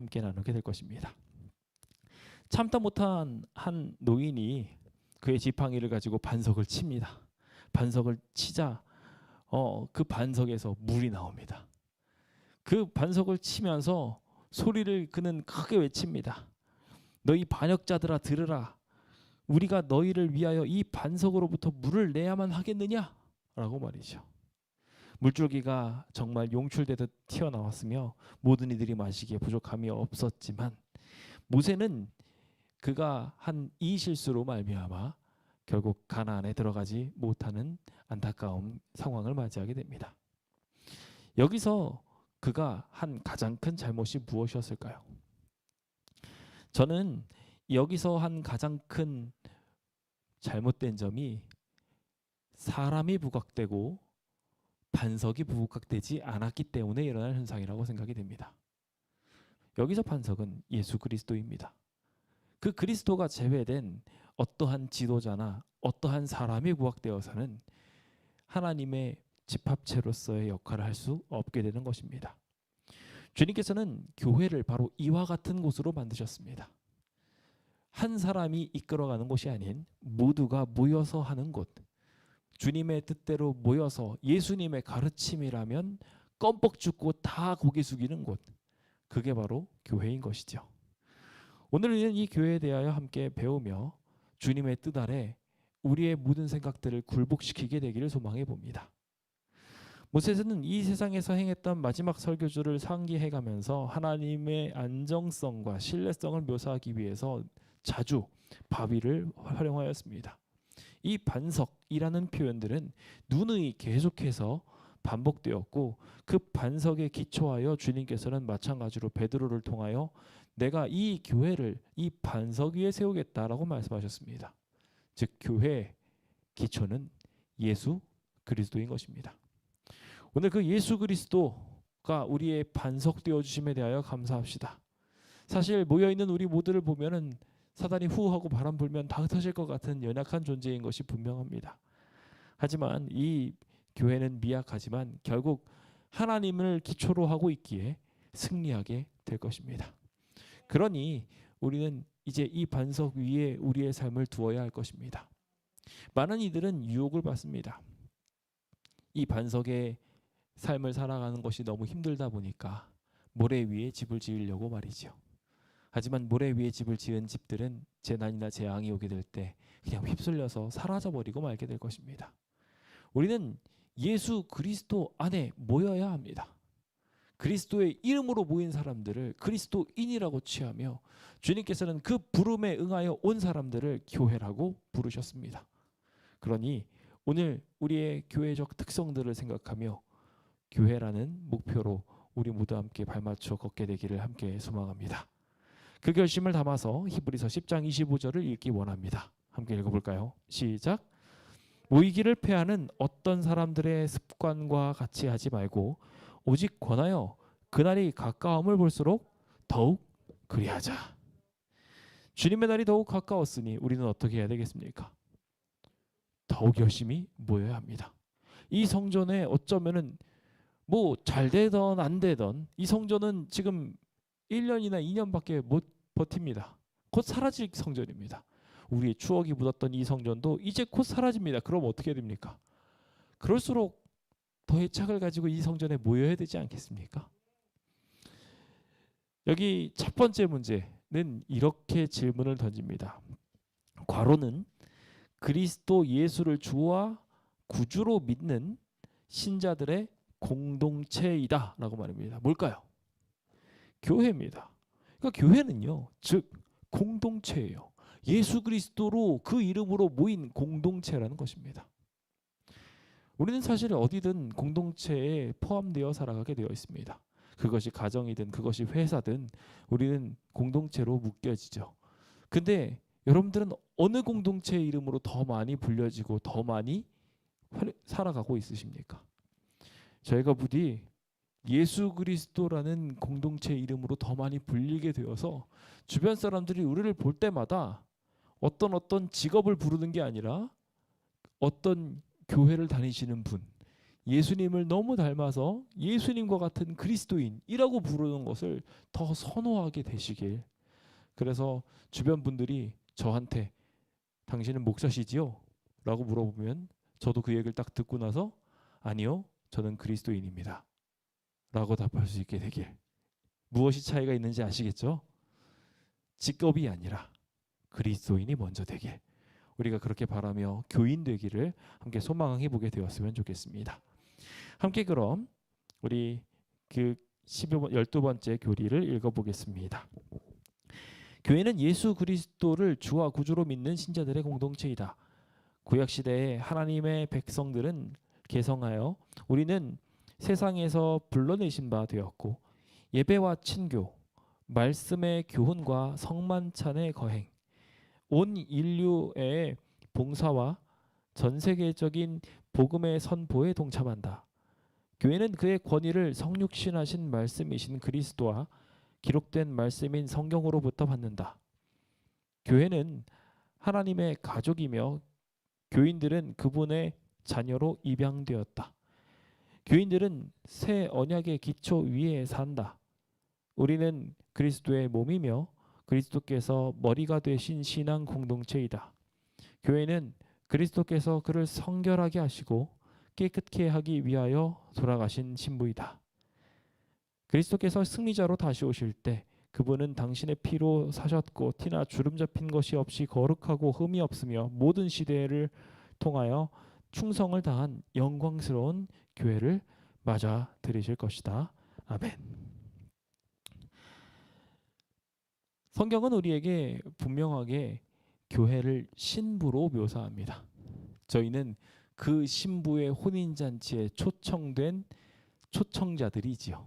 함께 나누게 될 것입니다. 참다 못한 한 노인이 그의 지팡이를 가지고 반석을 칩니다. 반석을 치자 그 반석에서 물이 나옵니다. 그 반석을 치면서 소리를 그는 크게 외칩니다. 너희 반역자들아 들으라. 우리가 너희를 위하여 이 반석으로부터 물을 내야만 하겠느냐? 라고 말이죠. 물줄기가 정말 용출되듯 튀어나왔으며 모든 이들이 마시기에 부족함이 없었지만 모세는 그가 한 이 실수로 말미암아 결국 가나안에 들어가지 못하는 안타까운 상황을 맞이하게 됩니다. 여기서 그가 한 가장 큰 잘못이 무엇이었을까요? 저는 여기서 한 가장 큰 잘못된 점이 사람이 부각되고 반석이 부각되지 않았기 때문에 일어난 현상이라고 생각이 됩니다. 여기서 반석은 예수 그리스도입니다. 그 그리스도가 제외된 어떠한 지도자나 어떠한 사람이 부각되어서는 하나님의 집합체로서의 역할을 할 수 없게 되는 것입니다. 주님께서는 교회를 바로 이와 같은 곳으로 만드셨습니다. 한 사람이 이끌어가는 곳이 아닌 모두가 모여서 하는 곳, 주님의 뜻대로 모여서 예수님의 가르침이라면 껌뻑 죽고 다 고개 숙이는 곳, 그게 바로 교회인 것이죠. 오늘 우리는 이 교회에 대하여 함께 배우며 주님의 뜻 아래 우리의 모든 생각들을 굴복시키게 되기를 소망해 봅니다. 모세는 이 세상에서 행했던 마지막 설교주를 상기해가면서 하나님의 안정성과 신뢰성을 묘사하기 위해서 자주 바위를 활용하였습니다. 이 반석이라는 표현들은 누누이 계속해서 반복되었고 그 반석에 기초하여 주님께서는 마찬가지로 베드로를 통하여 내가 이 교회를 이 반석 위에 세우겠다라고 말씀하셨습니다. 즉 교회의 기초는 예수 그리스도인 것입니다. 오늘 그 예수 그리스도가 우리의 반석 되어 주심에 대하여 감사합시다. 사실 모여 있는 우리 모두를 보면은 사단이 후하고 바람 불면 다 흩어질 것 같은 연약한 존재인 것이 분명합니다. 하지만 이 교회는 미약하지만 결국 하나님을 기초로 하고 있기에 승리하게 될 것입니다. 그러니 우리는 이제 이 반석 위에 우리의 삶을 두어야 할 것입니다. 많은 이들은 유혹을 받습니다. 이 반석의 삶을 살아가는 것이 너무 힘들다 보니까 모래 위에 집을 지으려고 말이죠. 하지만 모래 위에 집을 지은 집들은 재난이나 재앙이 오게 될 때 그냥 휩쓸려서 사라져버리고 말게 될 것입니다. 우리는 예수 그리스도 안에 모여야 합니다. 그리스도의 이름으로 모인 사람들을 그리스도인이라고 취하며 주님께서는 그 부름에 응하여 온 사람들을 교회라고 부르셨습니다. 그러니 오늘 우리의 교회적 특성들을 생각하며 교회라는 목표로 우리 모두 함께 발맞춰 걷게 되기를 함께 소망합니다. 그 결심을 담아서 히브리서 10장 25절을 읽기 원합니다. 함께 읽어볼까요? 시작. 모이기를 패하는 어떤 사람들의 습관과 같이 하지 말고 오직 권하여 그날이 가까움을 볼수록 더욱 그리하자. 주님의 날이 더욱 가까웠으니 우리는 어떻게 해야 되겠습니까? 더욱 열심히 모여야 합니다. 이 성전에 어쩌면은 뭐 잘 되던 안 되던 이 성전은 지금 1년이나 2년밖에 못 버팁니다. 곧 사라질 성전입니다. 우리의 추억이 묻었던 이 성전도 이제 곧 사라집니다. 그럼 어떻게 됩니까? 그럴수록 더 애착을 가지고 이 성전에 모여야 되지 않겠습니까? 여기 첫 번째 문제는 이렇게 질문을 던집니다. 과로는 그리스도 예수를 주와 구주로 믿는 신자들의 공동체이다 라고 말합니다. 뭘까요? 교회입니다. 그러니까 교회는요, 즉 공동체예요. 예수 그리스도로 그 이름으로 모인 공동체라는 것입니다. 우리는 사실 어디든 공동체에 포함되어 살아가게 되어 있습니다. 그것이 가정이든 그것이 회사든 우리는 공동체로 묶여지죠. 근데 여러분들은 어느 공동체의 이름으로 더 많이 불려지고 더 많이 살아가고 있으십니까? 저희가 부디 예수 그리스도라는 공동체 이름으로 더 많이 불리게 되어서 주변 사람들이 우리를 볼 때마다 어떤 직업을 부르는 게 아니라 어떤 교회를 다니시는 분, 예수님을 너무 닮아서 예수님과 같은 그리스도인이라고 부르는 것을 더 선호하게 되시길. 그래서 주변 분들이 저한테 당신은 목사시지요? 라고 물어보면 저도 그 얘기를 딱 듣고 나서 아니요, 저는 그리스도인입니다 라고 답할 수 있게 되길. 무엇이 차이가 있는지 아시겠죠? 직업이 아니라 그리스도인이 먼저 되길. 우리가 그렇게 바라며 교인 되기를 함께 소망해 보게 되었으면 좋겠습니다. 함께 그럼 우리 그 12번째 교리를 읽어보겠습니다. 교회는 예수 그리스도를 주와 구주로 믿는 신자들의 공동체이다. 구약시대에 하나님의 백성들은 개성하여 우리는 세상에서 불러내신 바 되었고 예배와 친교, 말씀의 교훈과 성만찬의 거행, 온 인류의 봉사와 전 세계적인 복음의 선포에 동참한다. 교회는 그의 권위를 성육신하신 말씀이신 그리스도와 기록된 말씀인 성경으로부터 받는다. 교회는 하나님의 가족이며 교인들은 그분의 자녀로 입양되었다. 교인들은 새 언약의 기초 위에 산다. 우리는 그리스도의 몸이며 그리스도께서 머리가 되신 신앙 공동체이다. 교회는 그리스도께서 그를 성결하게 하시고 깨끗게 하기 위하여 돌아가신 신부이다. 그리스도께서 승리자로 다시 오실 때 그분은 당신의 피로 사셨고 티나 주름 잡힌 것이 없이 거룩하고 흠이 없으며 모든 시대를 통하여 충성을 다한 영광스러운 교회를 맞아 들이실 것이다. 아멘. 성경은 우리에게 분명하게 교회를 신부로 묘사합니다. 저희는 그 신부의 혼인잔치에 초청된 초청자들이지요.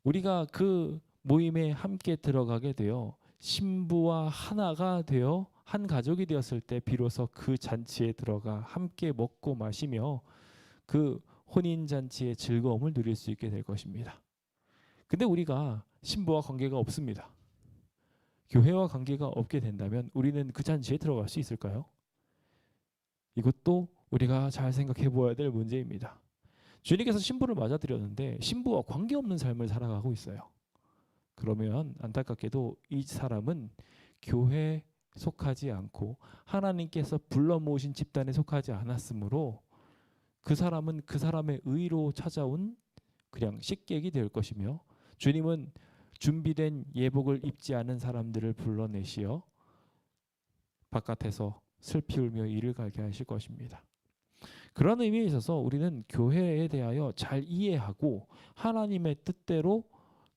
우리가 그 모임에 함께 들어가게 되어 신부와 하나가 되어 한 가족이 되었을 때 비로소 그 잔치에 들어가 함께 먹고 마시며 그 혼인잔치의 즐거움을 누릴 수 있게 될 것입니다. 근데 우리가 신부와 관계가 없습니다. 교회와 관계가 없게 된다면 우리는 그 잔치에 들어갈 수 있을까요? 이것도 우리가 잘 생각해 보아야 될 문제입니다. 주님께서 신부를 맞아들였는데 신부와 관계없는 삶을 살아가고 있어요. 그러면 안타깝게도 이 사람은 교회에 속하지 않고 하나님께서 불러 모으신 집단에 속하지 않았으므로 그 사람은 그 사람의 의로 찾아온 그냥 식객이 될 것이며 주님은 준비된 예복을 입지 않은 사람들을 불러내시어 바깥에서 슬피 울며 이를 갈게 하실 것입니다. 그런 의미에 있어서 우리는 교회에 대하여 잘 이해하고 하나님의 뜻대로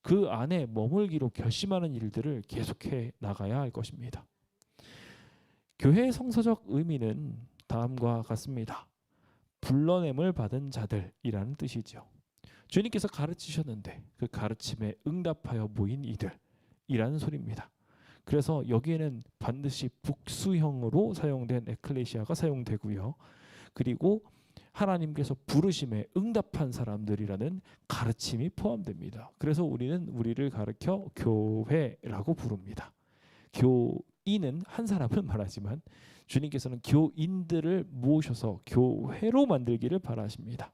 그 안에 머물기로 결심하는 일들을 계속해 나가야 할 것입니다. 교회의 성서적 의미는 다음과 같습니다. 불러냄을 받은 자들이라는 뜻이죠. 주님께서 가르치셨는데 그 가르침에 응답하여 모인 이들이라는 소리입니다. 그래서 여기에는 반드시 복수형으로 사용된 에클레시아가 사용되고요. 그리고 하나님께서 부르심에 응답한 사람들이라는 가르침이 포함됩니다. 그래서 우리는 우리를 가르쳐 교회라고 부릅니다. 교인은 한 사람을 말하지만 주님께서는 교인들을 모셔서 교회로 만들기를 바라십니다.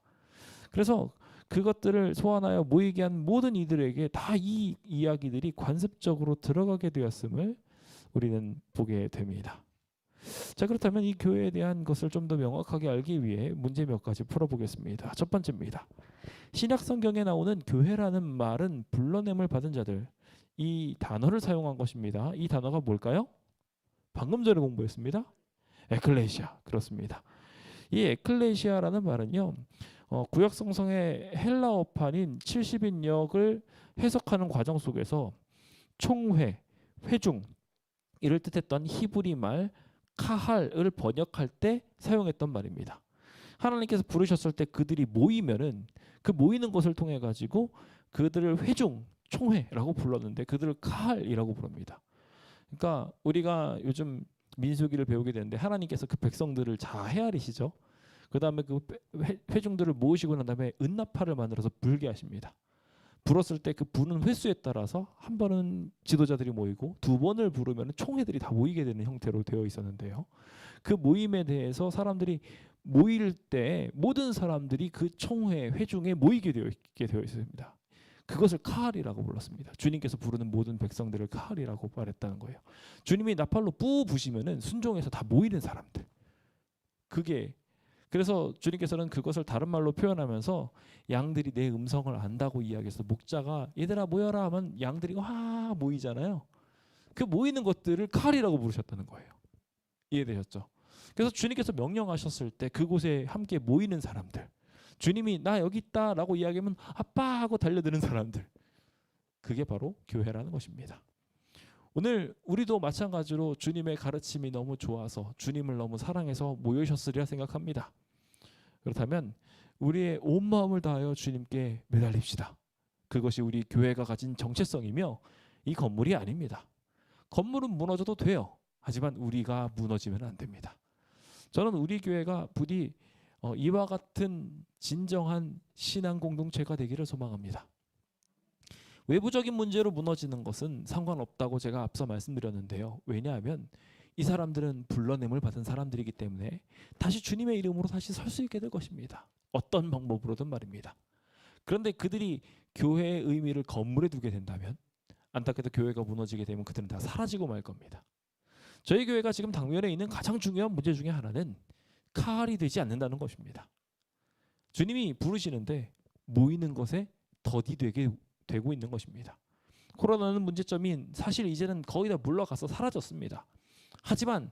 그래서 그것들을 소환하여 모이게 한 모든 이들에게 다 이 이야기들이 관습적으로 들어가게 되었음을 우리는 보게 됩니다. 자, 그렇다면 이 교회에 대한 것을 좀 더 명확하게 알기 위해 문제 몇 가지 풀어보겠습니다. 첫 번째입니다. 신약 성경에 나오는 교회라는 말은 불러냄을 받은 자들, 이 단어를 사용한 것입니다. 이 단어가 뭘까요? 방금 전에 공부했습니다. 에클레시아. 그렇습니다. 이 에클레시아라는 말은요, 구약 성성의 헬라어판인 70인역을 해석하는 과정 속에서 총회, 회중 이를 뜻했던 히브리 말 카할을 번역할 때 사용했던 말입니다. 하나님께서 부르셨을 때 그들이 모이면은 그 모이는 것을 통해 가지고 그들을 회중, 총회라고 불렀는데 그들을 카할이라고 부릅니다. 그러니까 우리가 요즘 민수기를 배우게 되는데 하나님께서 그 백성들을 다 헤아리시죠. 그 다음에 그 회중들을 모으시고 난 다음에 은나팔을 만들어서 불게 하십니다. 불었을 때 그 부는 횟수에 따라서 한 번은 지도자들이 모이고 두 번을 부르면 총회들이 다 모이게 되는 형태로 되어 있었는데요. 그 모임에 대해서 사람들이 모일 때 모든 사람들이 그 총회 회중에 모이게 되어 있습니다. 그것을 카할이라고 불렀습니다. 주님께서 부르는 모든 백성들을 카할이라고 말했다는 거예요. 주님이 나팔로 뿌 부시면은 순종해서 다 모이는 사람들. 그게 그래서 주님께서는 그것을 다른 말로 표현하면서 양들이 내 음성을 안다고 이야기해서 목자가 얘들아 모여라 하면 양들이 와 모이잖아요. 그 모이는 것들을 카할이라고 부르셨다는 거예요. 이해되셨죠? 그래서 주님께서 명령하셨을 때 그곳에 함께 모이는 사람들, 주님이 나 여기 있다라고 이야기하면 아빠 하고 달려드는 사람들, 그게 바로 교회라는 것입니다. 오늘 우리도 마찬가지로 주님의 가르침이 너무 좋아서 주님을 너무 사랑해서 모이셨으리라 생각합니다. 그렇다면 우리의 온 마음을 다하여 주님께 매달립시다. 그것이 우리 교회가 가진 정체성이며 이 건물이 아닙니다. 건물은 무너져도 돼요. 하지만 우리가 무너지면 안 됩니다. 저는 우리 교회가 부디 이와 같은 진정한 신앙 공동체가 되기를 소망합니다. 외부적인 문제로 무너지는 것은 상관없다고 제가 앞서 말씀드렸는데요. 왜냐하면 이 사람들은 불러냄을 받은 사람들이기 때문에 다시 주님의 이름으로 다시 설 수 있게 될 것입니다. 어떤 방법으로든 말입니다. 그런데 그들이 교회의 의미를 건물에 두게 된다면 안타깝게도 교회가 무너지게 되면 그들은 다 사라지고 말 겁니다. 저희 교회가 지금 당면에 있는 가장 중요한 문제 중에 하나는 카할이 되지 않는다는 것입니다. 주님이 부르시는데 모이는 것에 더디 되고 있는 것입니다. 코로나는 문제점인 사실 이제는 거의 다 물러가서 사라졌습니다. 하지만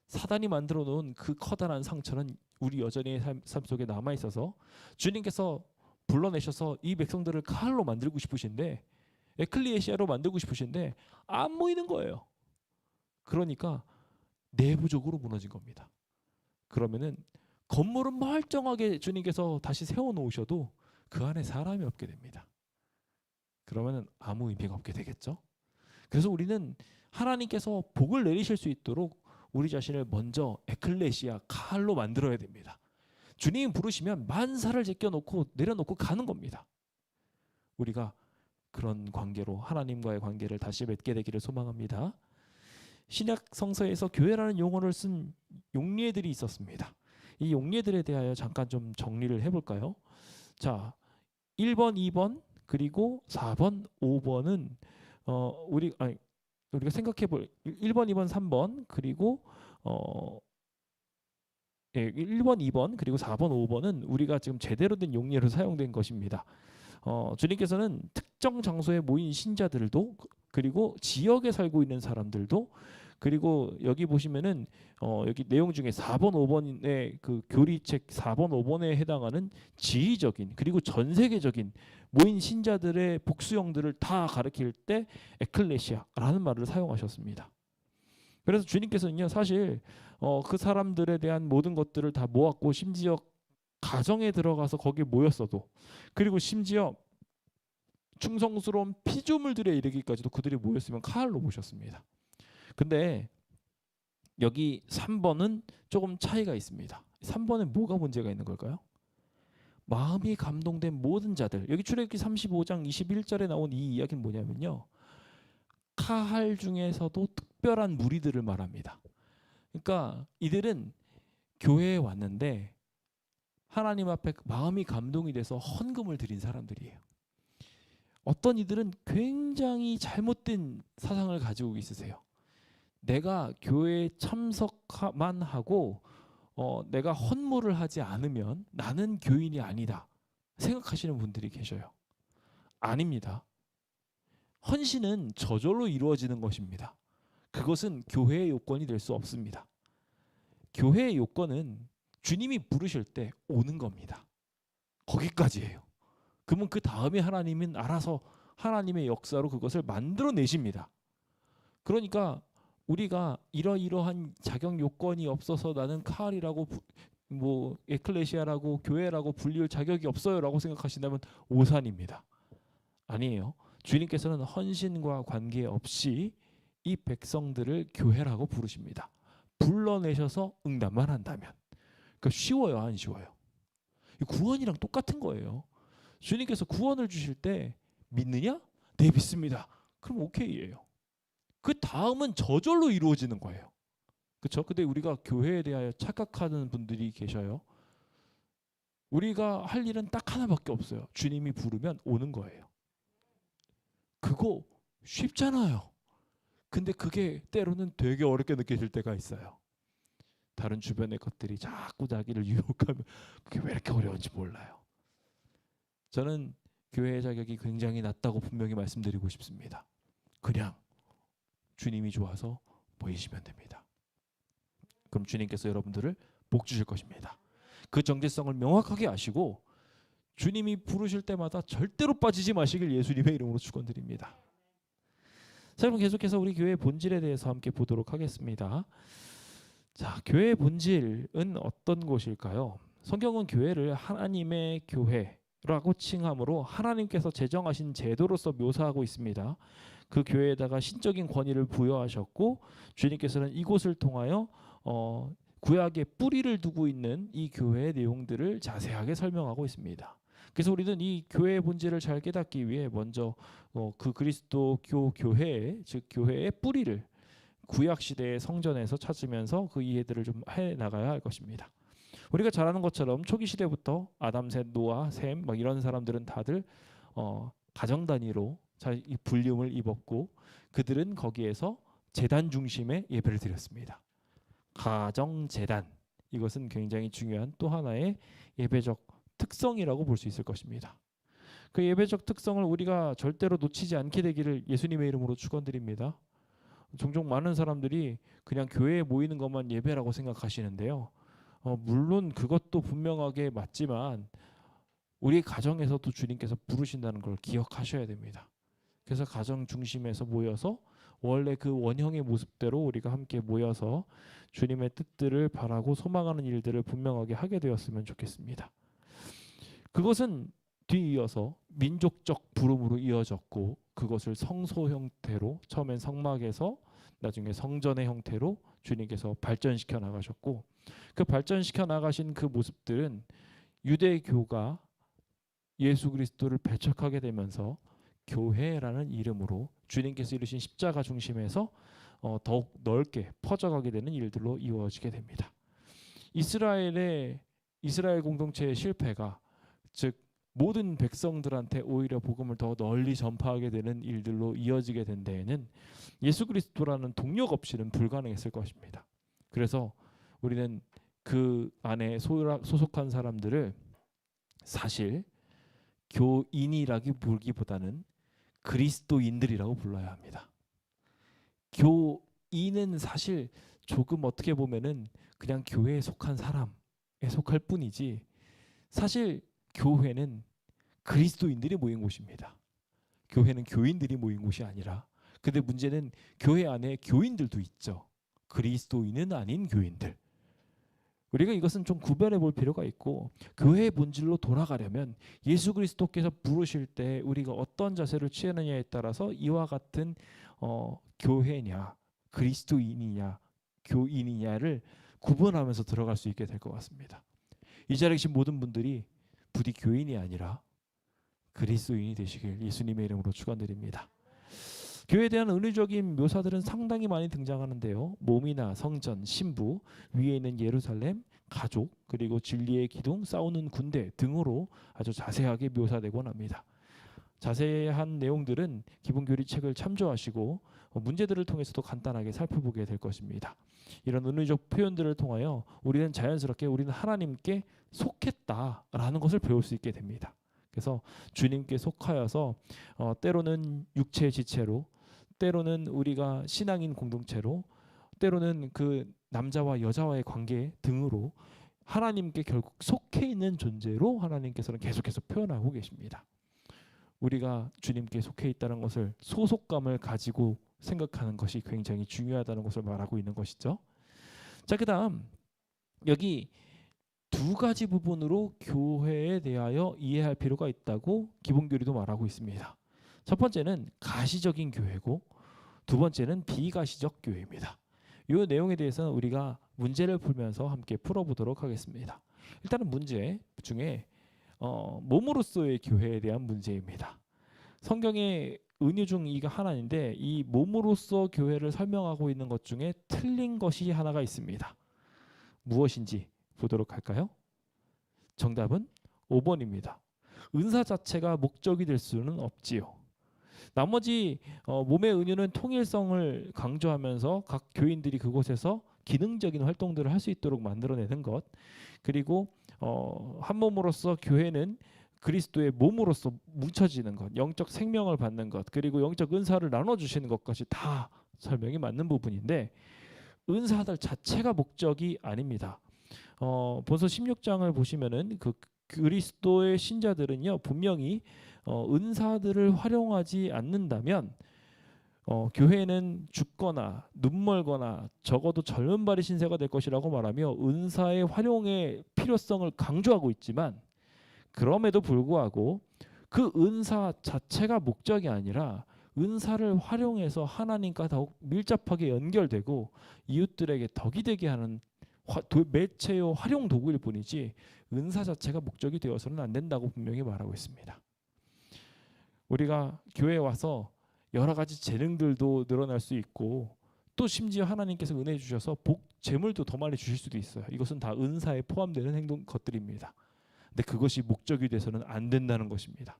사단이 만들어 놓은 그 커다란 상처는 우리 여전히 삶 속에 남아 있어서 주님께서 불러내셔서 이 백성들을 카할로 만들고 싶으신데 에클리시아로 만들고 싶으신데 안 모이는 거예요. 그러니까 내부적으로 무너진 겁니다. 그러면은 건물은 멀쩡하게 주님께서 다시 세워놓으셔도 그 안에 사람이 없게 됩니다. 그러면은 아무 의미가 없게 되겠죠. 그래서 우리는 하나님께서 복을 내리실 수 있도록 우리 자신을 먼저 에클레시아 카할로 만들어야 됩니다. 주님이 부르시면 만사를 제껴놓고 내려놓고 가는 겁니다. 우리가 그런 관계로 하나님과의 관계를 다시 맺게 되기를 소망합니다. 신약 성서에서 교회라는 용어를 쓴 용례들이 있었습니다. 이 용례들에 대하여 잠깐 좀 정리를 해볼까요? 자, 1번, 2번 그리고 4번, 5번은 우리가 생각해볼 1번, 2번, 3번 그리고 1번, 2번 그리고 4번, 5번은 우리가 지금 제대로 된 용례로 사용된 것입니다. 주님께서는 특정 장소에 모인 신자들도 그리고 지역에 살고 있는 사람들도 그리고 여기 보시면은 여기 내용 중에 4번, 5번의 그 교리책 4번, 5번에 해당하는 지휘적인 그리고 전 세계적인 모인 신자들의 복수형들을 다 가리킬 때 에클레시아라는 말을 사용하셨습니다. 그래서 주님께서는요 사실 그 사람들에 대한 모든 것들을 다 모았고 심지어 가정에 들어가서 거기에 모였어도 그리고 심지어 충성스러운 피조물들에 이르기까지도 그들이 모였으면 카할로 모셨습니다. 근데 여기 3번은 조금 차이가 있습니다. 3번에 뭐가 문제가 있는 걸까요? 마음이 감동된 모든 자들. 여기 출애굽기 35장 21절에 나온 이 이야기는 뭐냐면요. 카할 중에서도 특별한 무리들을 말합니다. 그러니까 이들은 교회에 왔는데 하나님 앞에 마음이 감동이 돼서 헌금을 드린 사람들이에요. 어떤 이들은 굉장히 잘못된 사상을 가지고 있으세요. 내가 교회에 참석만 하고 내가 헌물을 하지 않으면 나는 교인이 아니다 생각하시는 분들이 계셔요. 아닙니다. 헌신은 저절로 이루어지는 것입니다. 그것은 교회의 요건이 될 수 없습니다. 교회의 요건은 주님이 부르실 때 오는 겁니다. 거기까지예요. 그러면 그 다음에 하나님은 알아서 하나님의 역사로 그것을 만들어내십니다. 그러니까 우리가 이러이러한 자격 요건이 없어서 나는 카할이라고 뭐 에클레시아라고 교회라고 불릴 자격이 없어요라고 생각하신다면 오산입니다. 아니에요. 주님께서는 헌신과 관계없이 이 백성들을 교회라고 부르십니다. 불러내셔서 응답만 한다면. 그러니까 쉬워요, 안 쉬워요? 구원이랑 똑같은 거예요. 주님께서 구원을 주실 때 믿느냐? 네, 믿습니다. 그럼 오케이예요. 그 다음은 저절로 이루어지는 거예요. 그렇죠? 근데 우리가 교회에 대하여 착각하는 분들이 계셔요. 우리가 할 일은 딱 하나밖에 없어요. 주님이 부르면 오는 거예요. 그거 쉽잖아요. 근데 그게 때로는 되게 어렵게 느껴질 때가 있어요. 다른 주변의 것들이 자꾸 자기를 유혹하면 그게 왜 이렇게 어려운지 몰라요. 저는 교회의 자격이 굉장히 낮다고 분명히 말씀드리고 싶습니다. 그냥 주님이 좋아서 보이시면 됩니다. 그럼 주님께서 여러분들을 복 주실 것입니다. 그 정체성을 명확하게 아시고 주님이 부르실 때마다 절대로 빠지지 마시길 예수님의 이름으로 축원드립니다. 자, 그럼 계속해서 우리 교회의 본질에 대해서 함께 보도록 하겠습니다. 자, 교회의 본질은 어떤 곳일까요? 성경은 교회를 하나님의 교회라고 칭함으로 하나님께서 제정하신 제도로서 묘사하고 있습니다. 그 교회에다가 신적인 권위를 부여하셨고 주님께서는 이곳을 통하여 구약의 뿌리를 두고 있는 이 교회의 내용들을 자세하게 설명하고 있습니다. 그래서 우리는 이 교회의 본질을 잘 깨닫기 위해 먼저 그 그리스도교 교회, 즉 교회의 뿌리를 구약 시대의 성전에서 찾으면서 그 이해들을 좀 해 나가야 할 것입니다. 우리가 잘 아는 것처럼 초기 시대부터 아담, 셋, 노아, 셈 막 이런 사람들은 다들 가정 단위로 이 불림을 입었고 그들은 거기에서 제단 중심의 예배를 드렸습니다. 가정 제단, 이것은 굉장히 중요한 또 하나의 예배적 특성이라고 볼 수 있을 것입니다. 그 예배적 특성을 우리가 절대로 놓치지 않게 되기를 예수님의 이름으로 축원드립니다. 종종 많은 사람들이 그냥 교회에 모이는 것만 예배라고 생각하시는데요. 물론 그것도 분명하게 맞지만 우리 가정에서도 주님께서 부르신다는 걸 기억하셔야 됩니다. 그래서 가정 중심에서 모여서 원래 그 원형의 모습대로 우리가 함께 모여서 주님의 뜻들을 바라고 소망하는 일들을 분명하게 하게 되었으면 좋겠습니다. 그것은 뒤이어서 민족적 부름으로 이어졌고 그것을 성소 형태로 처음엔 성막에서 나중에 성전의 형태로 주님께서 발전시켜 나가셨고 그 발전시켜 나가신 그 모습들은 유대교가 예수 그리스도를 배척하게 되면서 교회라는 이름으로 주님께서 이루신 십자가 중심에서 더욱 넓게 퍼져가게 되는 일들로 이루어지게 됩니다. 이스라엘 공동체의 실패가 즉 모든 백성들한테 오히려 복음을 더 널리 전파하게 되는 일들로 이어지게 된 데에는 예수 그리스도라는 동력 없이는 불가능했을 것입니다. 그래서 우리는 그 안에 소속한 사람들을 사실 교인이라기 부르기보다는 그리스도인들이라고 불러야 합니다. 교인은 사실 조금 어떻게 보면은 그냥 교회에 속한 사람에 속할 뿐이지 사실 교회는 그리스도인들이 모인 곳입니다. 교회는 교인들이 모인 곳이 아니라 근데 문제는 교회 안에 교인들도 있죠. 그리스도인은 아닌 교인들. 우리가 이것은 좀 구별해 볼 필요가 있고 교회의 본질로 돌아가려면 예수 그리스도께서 부르실 때 우리가 어떤 자세를 취하느냐에 따라서 이와 같은 교회냐 그리스도인이냐 교인이냐를 구분하면서 들어갈 수 있게 될 것 같습니다. 이 자리에 계신 모든 분들이 부디 교인이 아니라 그리스도인이 되시길 예수님의 이름으로 축원드립니다. 교회에 대한 은유적인 묘사들은 상당히 많이 등장하는데요. 몸이나 성전, 신부, 위에 있는 예루살렘, 가족, 그리고 진리의 기둥, 싸우는 군대 등으로 아주 자세하게 묘사되곤 합니다. 자세한 내용들은 기본교리책을 참조하시고 문제들을 통해서도 간단하게 살펴보게 될 것입니다. 이런 은유적 표현들을 통하여 우리는 자연스럽게 우리는 하나님께 속했다라는 것을 배울 수 있게 됩니다. 그래서 주님께 속하여서 때로는 육체의 지체로 때로는 우리가 신앙인 공동체로 때로는 그 남자와 여자와의 관계 등으로 하나님께 결국 속해 있는 존재로 하나님께서는 계속해서 표현하고 계십니다. 우리가 주님께 속해 있다는 것을 소속감을 가지고 생각하는 것이 굉장히 중요하다는 것을 말하고 있는 것이죠. 자, 그다음 여기 두 가지 부분으로 교회에 대하여 이해할 필요가 있다고 기본교리도 말하고 있습니다. 첫 번째는 가시적인 교회고 두 번째는 비가시적 교회입니다. 이 내용에 대해서는 우리가 문제를 풀면서 함께 풀어보도록 하겠습니다. 일단은 문제 중에 몸으로서의 교회에 대한 문제입니다. 성경의 은유 중 이가 하나인데 이 몸으로서 교회를 설명하고 있는 것 중에 틀린 것이 하나가 있습니다. 무엇인지 보도록 할까요? 정답은 5번입니다. 은사 자체가 목적이 될 수는 없지요. 나머지 몸의 은유는 통일성을 강조하면서 각 교인들이 그곳에서 기능적인 활동들을 할 수 있도록 만들어내는 것, 그리고 한 몸으로서 교회는 그리스도의 몸으로서 뭉쳐지는 것, 영적 생명을 받는 것, 그리고 영적 은사를 나눠주시는 것까지 다 설명이 맞는 부분인데, 은사들 자체가 목적이 아닙니다. 본서 16장을 보시면은 그 그리스도의 신자들은요, 분명히 은사들을 활용하지 않는다면 교회는 죽거나 눈멀거나 적어도 젊은 발의 신세가 될 것이라고 말하며 은사의 활용의 필요성을 강조하고 있지만, 그럼에도 불구하고 그 은사 자체가 목적이 아니라 은사를 활용해서 하나님과 더욱 밀접하게 연결되고 이웃들에게 덕이 되게 하는 매체요 활용 도구일 뿐이지, 은사 자체가 목적이 되어서는 안 된다고 분명히 말하고 있습니다. 우리가 교회에 와서 여러 가지 재능들도 늘어날 수 있고, 또 심지어 하나님께서 은혜 주셔서 재물도 더 많이 주실 수도 있어요. 이것은 다 은사에 포함되는 것들입니다. 근데 그것이 목적이 돼서는 안 된다는 것입니다.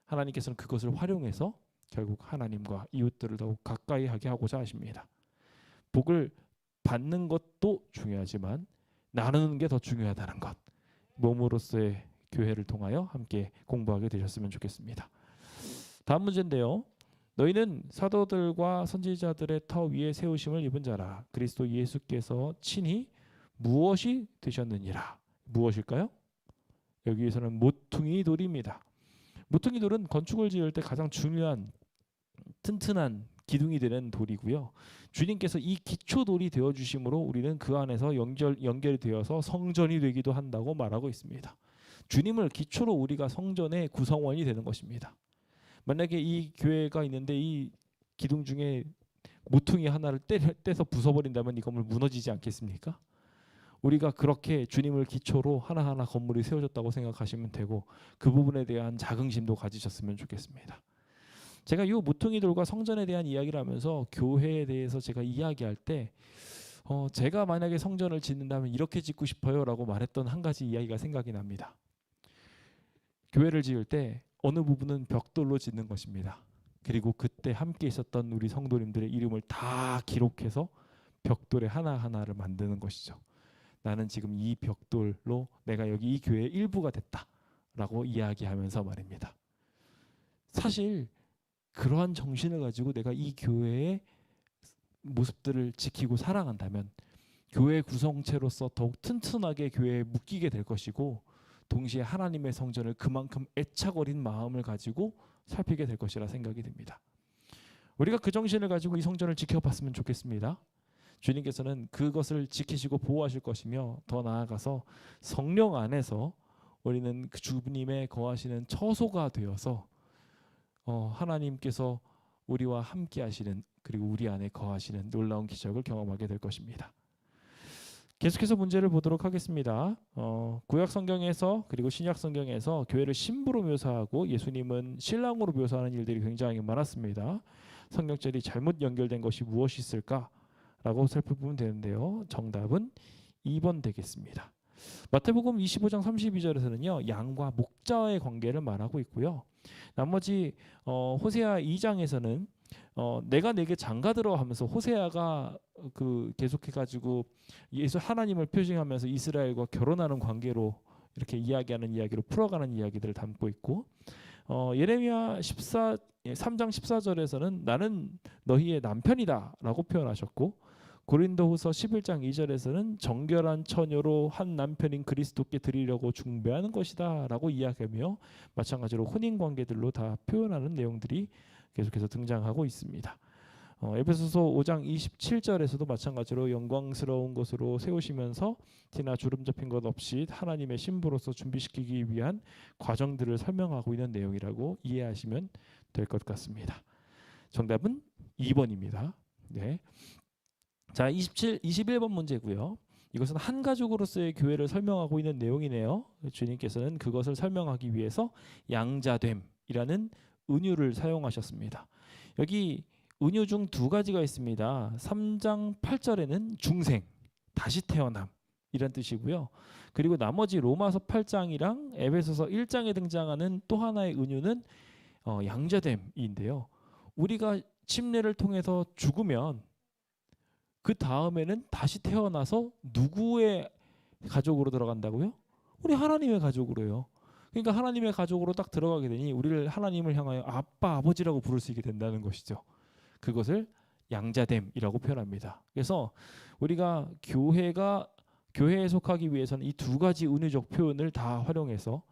하나님께서는 그것을 활용해서 결국 하나님과 이웃들을 더욱 가까이 하게 하고자 하십니다. 복을 받는 것도 중요하지만 나누는 게 더 중요하다는 것, 몸으로서의 교회를 통하여 함께 공부하게 되셨으면 좋겠습니다. 다음 문제인데요. 너희는 사도들과 선지자들의 터 위에 세우심을 입은 자라. 그리스도 예수께서 친히 무엇이 되셨느니라. 무엇일까요? 여기에서는 모퉁이 돌입니다. 모퉁이 돌은 건축을 지을 때 가장 중요한 튼튼한 기둥이 되는 돌이고요. 주님께서 이 기초돌이 되어주심으로 우리는 그 안에서 연결이 되어서 성전이 되기도 한다고 말하고 있습니다. 주님을 기초로 우리가 성전의 구성원이 되는 것입니다. 만약에 이 교회가 있는데 이 기둥 중에 모퉁이 하나를 떼서 부숴버린다면 이 건물 무너지지 않겠습니까? 우리가 그렇게 주님을 기초로 하나하나 건물이 세워졌다고 생각하시면 되고, 그 부분에 대한 자긍심도 가지셨으면 좋겠습니다. 제가 이 모퉁이돌과 성전에 대한 이야기를 하면서 교회에 대해서 제가 이야기할 때 제가 만약에 성전을 짓는다면 이렇게 짓고 싶어요 라고 말했던 한 가지 이야기가 생각이 납니다. 교회를 지을 때 어느 부분은 벽돌로 짓는 것입니다. 그리고 그때 함께 있었던 우리 성도님들의 이름을 다 기록해서 벽돌에 하나하나를 만드는 것이죠. 나는 지금 이 벽돌로 내가 여기 이 교회의 일부가 됐다라고 이야기하면서 말입니다. 사실 그러한 정신을 가지고 내가 이 교회의 모습들을 지키고 사랑한다면 교회 구성체로서 더욱 튼튼하게 교회에 묶이게 될 것이고, 동시에 하나님의 성전을 그만큼 애착어린 마음을 가지고 살피게 될 것이라 생각이 듭니다. 우리가 그 정신을 가지고 이 성전을 지켜봤으면 좋겠습니다. 주님께서는 그것을 지키시고 보호하실 것이며, 더 나아가서 성령 안에서 우리는 그 주님의 거하시는 처소가 되어서 하나님께서 우리와 함께 하시는, 그리고 우리 안에 거하시는 놀라운 기적을 경험하게 될 것입니다. 계속해서 문제를 보도록 하겠습니다. 구약 성경에서 그리고 신약 성경에서 교회를 신부로 묘사하고 예수님은 신랑으로 묘사하는 일들이 굉장히 많았습니다. 성경절이 잘못 연결된 것이 무엇이 있을까라고 살펴보면 되는데요. 정답은 2번 되겠습니다. 마태복음 25장 32절에서는요, 양과 목자의 관계를 말하고 있고요. 나머지 호세아 2장에서는 내가 내게 장가들어 하면서 호세아가 계속해가지고 예수 하나님을 표징하면서 이스라엘과 결혼하는 관계로 이렇게 이야기하는 이야기로 풀어가는 이야기들을 담고 있고, 예레미야 3장 14절에서는 나는 너희의 남편이다라고 표현하셨고, 고린도후서 11장 2절에서는 정결한 처녀로 한 남편인 그리스도께 드리려고 중배하는 것이다라고 이야기하며, 마찬가지로 혼인 관계들로 다 표현하는 내용들이 계속해서 등장하고 있습니다. 에베소서 5장 27절에서도 마찬가지로 영광스러운 것으로 세우시면서 티나 주름 잡힌 것 없이 하나님의 신부로서 준비시키기 위한 과정들을 설명하고 있는 내용이라고 이해하시면 될 것 같습니다. 정답은 2번입니다. 네. 자, 21번 문제고요. 이것은 한 가족으로서의 교회를 설명하고 있는 내용이네요. 주님께서는 그것을 설명하기 위해서 양자됨이라는 은유를 사용하셨습니다. 여기 은유 중 두 가지가 있습니다. 3장 8절에는 중생, 다시 태어남, 이란 뜻이고요. 그리고 나머지 로마서 8장이랑 에베소서 1장에 등장하는 또 하나의 은유는 양자됨인데요. 우리가 침례를 통해서 죽으면 그 다음에는 다시 태어나서 누구의 가족으로 들어간다고요? 우리 하나님의 가족으로요. 그러니까 하나님의 가족으로 딱 들어가게 되니 우리를 하나님을 향하여 아빠, 아버지라고 부를 수 있게 된다는 것이죠. 그것을 양자됨이라고 표현합니다. 그래서 우리가 교회에 속하기 위해서는 이 두 가지 은유적 표현을 다 활용해서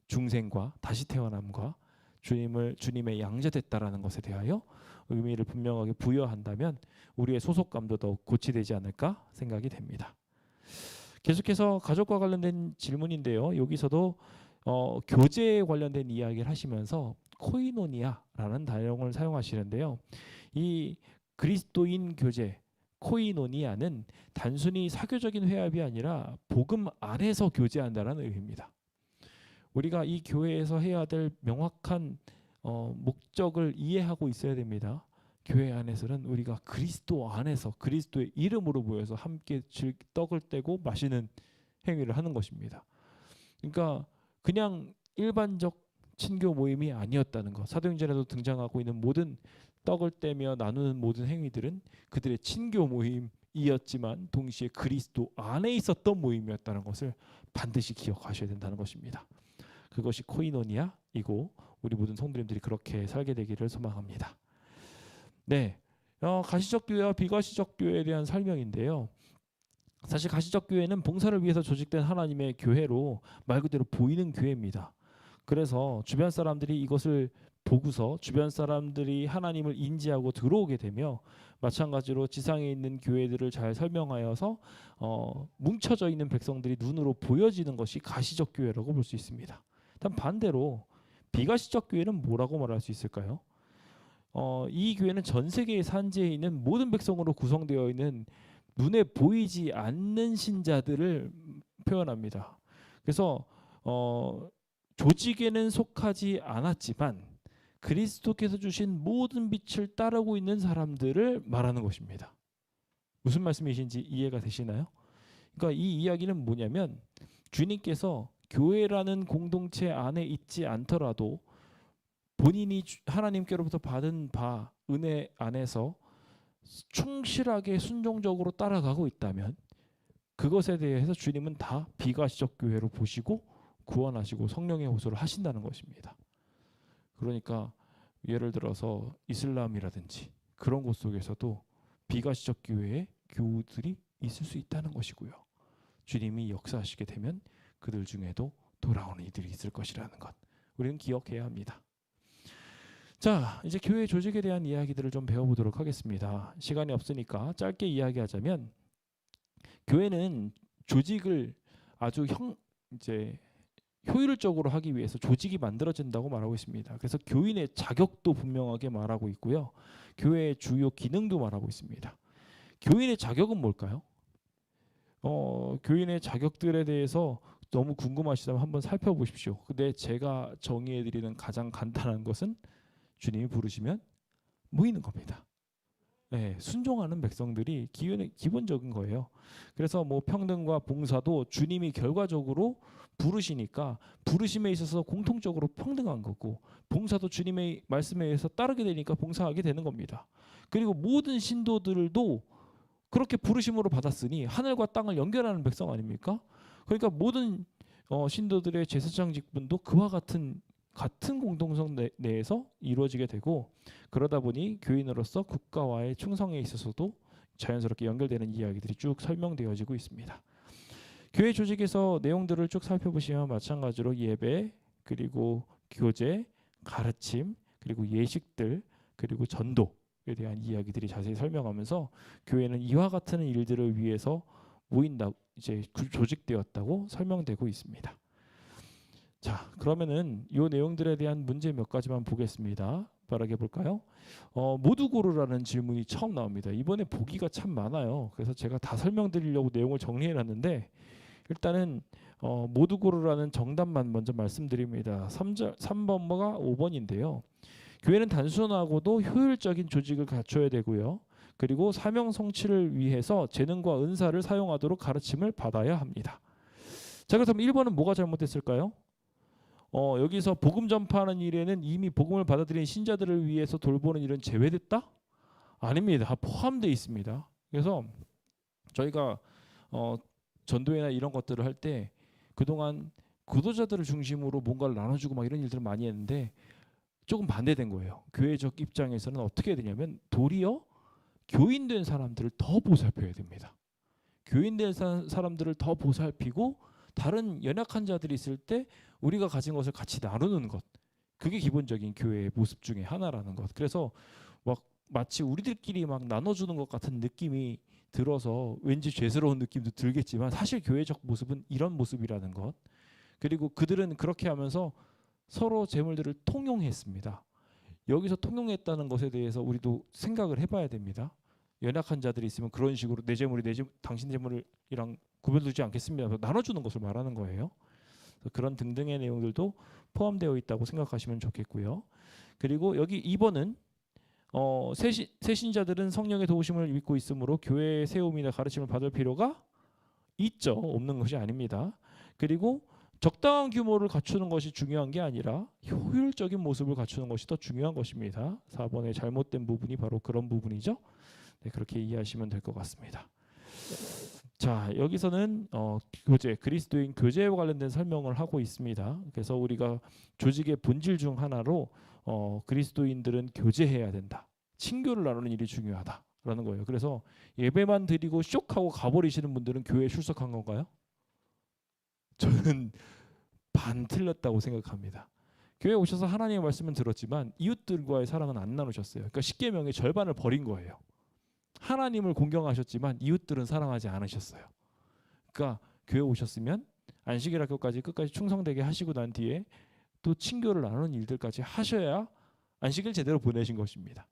중생과 다시 태어남과 주님의 양자됐다라는 것에 대하여 의미를 분명하게 부여한다면 우리의 소속감도 더욱 고취되지 않을까 생각이 됩니다. 계속해서 가족과 관련된 질문인데요. 여기서도 교제에 관련된 이야기를 하시면서 코이노니아라는 단어를 사용하시는데요. 이 그리스도인 교제 코이노니아는 단순히 사교적인 회합이 아니라 복음 안에서 교제한다는 의미입니다. 우리가 이 교회에서 해야 될 명확한 목적을 이해하고 있어야 됩니다. 교회 안에서는 우리가 그리스도 안에서 그리스도의 이름으로 모여서 함께 떡을 떼고 마시는 행위를 하는 것입니다. 그러니까 그냥 일반적 친교 모임이 아니었다는 것. 사도행전에도 등장하고 있는 모든 떡을 떼며 나누는 모든 행위들은 그들의 친교 모임이었지만 동시에 그리스도 안에 있었던 모임이었다는 것을 반드시 기억하셔야 된다는 것입니다. 그것이 코이노니아이고 우리 모든 성도님들이 그렇게 살게 되기를 소망합니다. 네, 가시적 교회와 비가시적 교회에 대한 설명인데요. 사실 가시적 교회는 봉사를 위해서 조직된 하나님의 교회로 말 그대로 보이는 교회입니다. 그래서 주변 사람들이 이것을 보고서 주변 사람들이 하나님을 인지하고 들어오게 되며 마찬가지로 지상에 있는 교회들을 잘 설명하여서 뭉쳐져 있는 백성들이 눈으로 보여지는 것이 가시적 교회라고 볼 수 있습니다. 단 반대로 비가시적 교회는 뭐라고 말할 수 있을까요? 이 교회는 전 세계의 산지에 있는 모든 백성으로 구성되어 있는 눈에 보이지 않는 신자들을 표현합니다. 그래서 조직에는 속하지 않았지만 그리스도께서 주신 모든 빛을 따르고 있는 사람들을 말하는 것입니다. 무슨 말씀이신지 이해가 되시나요? 그러니까 이 이야기는 뭐냐면 주님께서 교회라는 공동체 안에 있지 않더라도 본인이 하나님께로부터 받은 바 은혜 안에서 충실하게 순종적으로 따라가고 있다면 그것에 대해서 주님은 다 비가시적 교회로 보시고 구원하시고 성령의 호소를 하신다는 것입니다. 그러니까 예를 들어서 이슬람이라든지 그런 곳 속에서도 비가시적 교회의 교우들이 있을 수 있다는 것이고요. 주님이 역사하시게 되면 그들 중에도 돌아오는 이들이 있을 것이라는 것 우리는 기억해야 합니다. 자, 이제 교회 조직에 대한 이야기들을 좀 배워보도록 하겠습니다. 시간이 없으니까 짧게 이야기하자면 교회는 조직을 아주 효율적으로 하기 위해서 조직이 만들어진다고 말하고 있습니다. 그래서 교인의 자격도 분명하게 말하고 있고요. 교회의 주요 기능도 말하고 있습니다. 교인의 자격은 뭘까요? 교인의 자격들에 대해서 너무 궁금하시다면 한번 살펴보십시오. 근데 제가 정의해드리는 가장 간단한 것은 주님이 부르시면 모이는 겁니다. 네, 순종하는 백성들이 기본적인 거예요. 그래서 뭐 평등과 봉사도 주님이 결과적으로 부르시니까 부르심에 있어서 공통적으로 평등한 거고 봉사도 주님의 말씀에 의해서 따르게 되니까 봉사하게 되는 겁니다. 그리고 모든 신도들도 그렇게 부르심으로 받았으니 하늘과 땅을 연결하는 백성 아닙니까? 그러니까 모든 신도들의 제사장 직분도 그와 같은 공동성 내에서 이루어지게 되고 그러다 보니 교인으로서 국가와의 충성에 있어서도 자연스럽게 연결되는 이야기들이 쭉 설명되어지고 있습니다. 교회 조직에서 내용들을 쭉 살펴보시면 마찬가지로 예배, 그리고 교제, 가르침, 그리고 예식들, 그리고 전도에 대한 이야기들이 자세히 설명하면서 교회는 이와 같은 일들을 위해서 모인다, 이제 조직되었다고 설명되고 있습니다. 자, 그러면은 이 내용들에 대한 문제 몇 가지만 보겠습니다. 빠르게 볼까요? 모두 고르라는 질문이 처음 나옵니다. 이번에 보기가 참 많아요. 그래서 제가 다 설명드리려고 내용을 정리해놨는데 일단은 모두 고르라는 정답만 먼저 말씀드립니다. 3번과 5번인데요. 교회는 단순하고도 효율적인 조직을 갖춰야 되고요. 그리고 사명 성취를 위해서 재능과 은사를 사용하도록 가르침을 받아야 합니다. 자, 그렇다면 1번은 뭐가 잘못됐을까요? 여기서 복음 전파하는 일에는 이미 복음을 받아들인 신자들을 위해서 돌보는 일은 제외됐다? 아닙니다. 포함되어 있습니다. 그래서 저희가 전도회나 이런 것들을 할 때 그동안 구도자들을 중심으로 뭔가를 나눠주고 막 이런 일들을 많이 했는데 조금 반대된 거예요. 교회적 입장에서는 어떻게 해야 되냐면 도리어 교인된 사람들을 더 보살펴야 됩니다. 교인된 사람들을 더 보살피고 다른 연약한 자들이 있을 때 우리가 가진 것을 같이 나누는 것, 그게 기본적인 교회의 모습 중에 하나라는 것. 그래서 막 마치 우리들끼리 막 나눠주는 것 같은 느낌이 들어서 왠지 죄스러운 느낌도 들겠지만 사실 교회적 모습은 이런 모습이라는 것. 그리고 그들은 그렇게 하면서 서로 재물들을 통용했습니다. 여기서 통용했다는 것에 대해서 우리도 생각을 해봐야 됩니다. 연약한 자들이 있으면 그런 식으로 내 재물이 당신 재물이랑 구별되지 않겠습니다. 나눠주는 것을 말하는 거예요. 그런 등등의 내용들도 포함되어 있다고 생각하시면 좋겠고요. 그리고 여기 2번은 새신자들은 성령의 도우심을 믿고 있으므로 교회의 세움이나 가르침을 받을 필요가 있죠. 없는 것이 아닙니다. 그리고 적당한 규모를 갖추는 것이 중요한 게 아니라 효율적인 모습을 갖추는 것이 더 중요한 것입니다. 4번의 잘못된 부분이 바로 그런 부분이죠. 네, 그렇게 이해하시면 될 것 같습니다. 자, 여기서는 교제, 그리스도인 교제와 관련된 설명을 하고 있습니다. 그래서 우리가 조직의 본질 중 하나로 그리스도인들은 교제해야 된다. 친교를 나누는 일이 중요하다라는 거예요. 그래서 예배만 드리고 쇽하고 가버리시는 분들은 교회에 출석한 건가요? 저는 반 틀렸다고 생각합니다. 교회에 오셔서 하나님의 말씀은 들었지만 이웃들과의 사랑은 안 나누셨어요. 그러니까 십계명의 절반을 버린 거예요. 하나님을 공경하셨지만 이웃들은 사랑하지 않으셨어요. 그러니까 교회 오셨으면 안식일학교까지 끝까지 충성되게 하시고 난 뒤에 또 친교를 나누는 일들까지 하셔야 안식일 제대로 보내신 것입니다.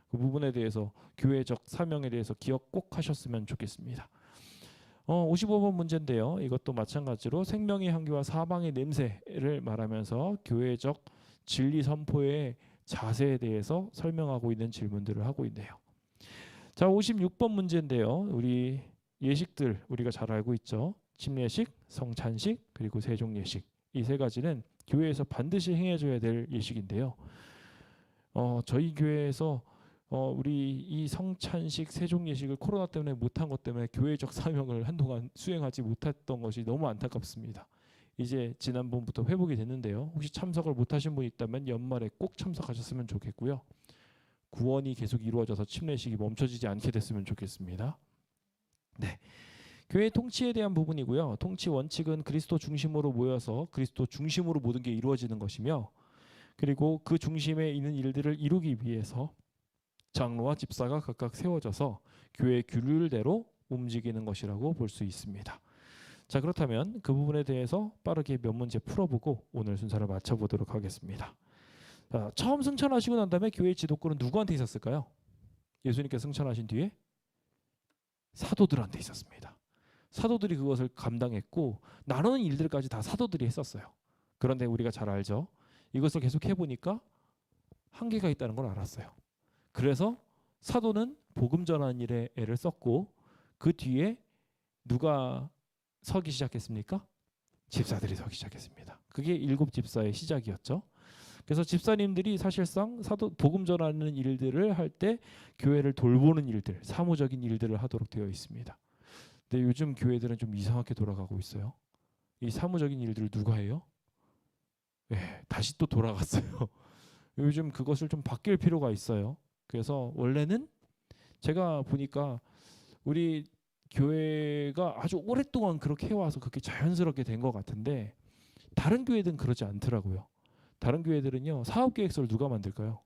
그 부분에 대해서 교회적 사명에 대해서 기억 꼭 하셨으면 좋겠습니다. 55번 문제인데요. 이것도 마찬가지로 생명의 향기와 사방의 냄새를 말하면서 교회적 진리 선포의 자세에 대해서 설명하고 있는 질문들을 하고 있네요. 자, 56번 문제인데요. 우리 예식들 우리가 잘 알고 있죠. 침례식, 성찬식, 그리고 세종예식. 이 세 가지는 교회에서 반드시 행해줘야 될 예식인데요. 저희 교회에서 우리 이 성찬식, 세종예식을 코로나 때문에 못한 것 때문에 교회적 사명을 한동안 수행하지 못했던 것이 너무 안타깝습니다. 이제 지난번부터 회복이 됐는데요. 혹시 참석을 못하신 분 있다면 연말에 꼭 참석하셨으면 좋겠고요. 구원이 계속 이루어져서 침례식이 멈춰지지 않게 됐으면 좋겠습니다. 네, 교회 통치에 대한 부분이고요. 통치 원칙은 그리스도 중심으로 모여서 그리스도 중심으로 모든 게 이루어지는 것이며, 그리고 그 중심에 있는 일들을 이루기 위해서 장로와 집사가 각각 세워져서 교회의 규율대로 움직이는 것이라고 볼 수 있습니다. 자, 그렇다면 그 부분에 대해서 빠르게 몇 문제 풀어보고 오늘 순서를 마쳐보도록 하겠습니다. 자, 처음 승천하시고 난 다음에 교회 지도권은 누구한테 있었을까요? 예수님께서 승천하신 뒤에 사도들한테 있었습니다. 사도들이 그것을 감당했고 나누는 일들까지 다 사도들이 했었어요. 그런데 우리가 잘 알죠. 이것을 계속 해보니까 한계가 있다는 걸 알았어요. 그래서 사도는 복음 전하는 일에 애를 썼고 그 뒤에 누가 서기 시작했습니까? 집사들이 서기 시작했습니다. 그게 7 집사의 시작이었죠. 그래서 집사님들이 사실상 사도 복음 전하는 일들을 할 때 교회를 돌보는 일들, 사무적인 일들을 하도록 되어 있습니다. 근데 요즘 교회들은 좀 이상하게 돌아가고 있어요. 이 사무적인 일들을 누가 해요? 네, 다시 또 돌아갔어요. 요즘 그것을 좀 바뀔 필요가 있어요. 그래서 원래는 제가 보니까 우리 교회가 아주 오랫동안 그렇게 해와서 그렇게 자연스럽게 된 것 같은데 다른 교회들은 그러지 않더라고요. 다른 교회들은요, 사업계획서를 누가 만들까요?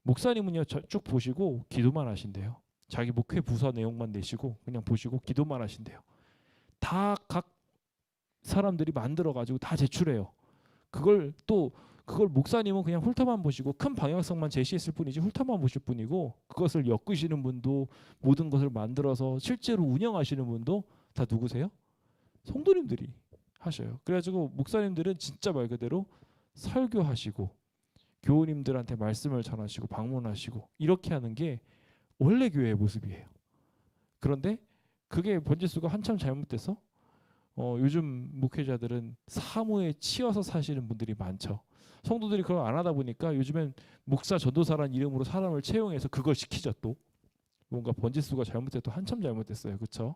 목사님은요 쭉 보시고 기도만 하신대요. 자기 목회 부서 내용만 내시고 그냥 보시고 기도만 하신대요. 다 각 사람들이 만들어가지고 다 제출해요. 그걸 목사님은 그냥 훑어만 보시고 큰 방향성만 제시했을 뿐이지 훑어만 보실 뿐이고, 그것을 엮으시는 분도 모든 것을 만들어서 실제로 운영하시는 분도 다 누구세요? 성도님들이 하셔요. 그래가지고 목사님들은 진짜 말 그대로 설교하시고 교우님들한테 말씀을 전하시고 방문하시고 이렇게 하는 게 원래 교회의 모습이에요. 그런데 그게 번지수가 한참 잘못돼서 요즘 목회자들은 사무에 치여서 사시는 분들이 많죠. 성도들이 그걸 안 하다 보니까 요즘엔 목사 전도사라는 이름으로 사람을 채용해서 그걸 시키죠. 또 뭔가 번지수가 잘못돼도 한참 잘못됐어요. 그렇죠?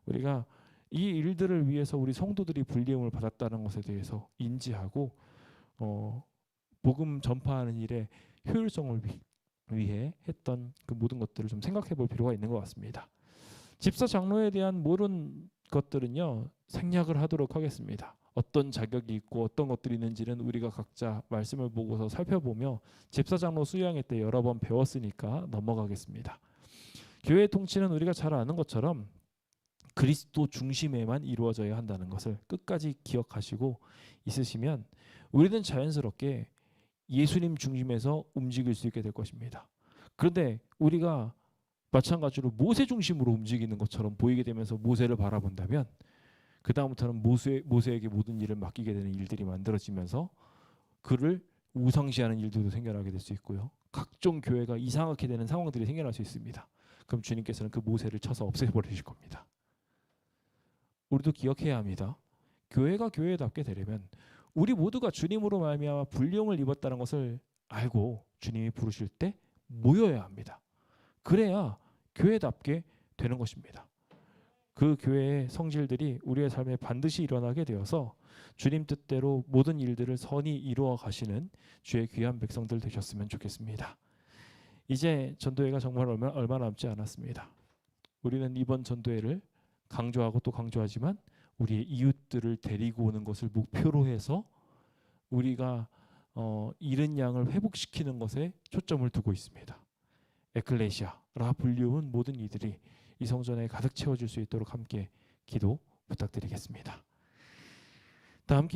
우리가 이 일들을 위해서 우리 성도들이 불리움을 받았다는 것에 대해서 인지하고 복음 전파하는 일에 효율성을 위해 했던 그 모든 것들을 좀 생각해 볼 필요가 있는 것 같습니다. 집사 장로에 대한 모든 것들은요, 생략을 하도록 하겠습니다. 어떤 자격이 있고 어떤 것들이 있는지는 우리가 각자 말씀을 보고서 살펴보며 집사 장로 수양회 때 여러 번 배웠으니까 넘어가겠습니다. 교회 통치는 우리가 잘 아는 것처럼 그리스도 중심에만 이루어져야 한다는 것을 끝까지 기억하시고 있으시면 우리는 자연스럽게 예수님 중심에서 움직일 수 있게 될 것입니다. 그런데 우리가 마찬가지로 모세 중심으로 움직이는 것처럼 보이게 되면서 모세를 바라본다면 그 다음부터는 모세에게 모든 일을 맡기게 되는 일들이 만들어지면서 그를 우상시하는 일들도 생겨나게 될 수 있고요. 각종 교회가 이상하게 되는 상황들이 생겨날 수 있습니다. 그럼 주님께서는 그 모세를 쳐서 없애버리실 겁니다. 우리도 기억해야 합니다. 교회가 교회답게 되려면 우리 모두가 주님으로 말미암아 불리움을 입었다는 것을 알고 주님이 부르실 때 모여야 합니다. 그래야 교회답게 되는 것입니다. 그 교회의 성질들이 우리의 삶에 반드시 일어나게 되어서 주님 뜻대로 모든 일들을 선히 이루어 가시는 주의 귀한 백성들 되셨으면 좋겠습니다. 이제 전도회가 정말 얼마 남지 않았습니다. 우리는 이번 전도회를 강조하고 또 강조하지만 우리의 이웃들을 데리고 오는 것을 목표로 해서 우리가 잃은 양을 회복시키는 것에 초점을 두고 있습니다. 에클레시아라 불리운 모든 이들이 이 성전에 가득 채워질 수 있도록 함께 기도 부탁드리겠습니다. 다 함께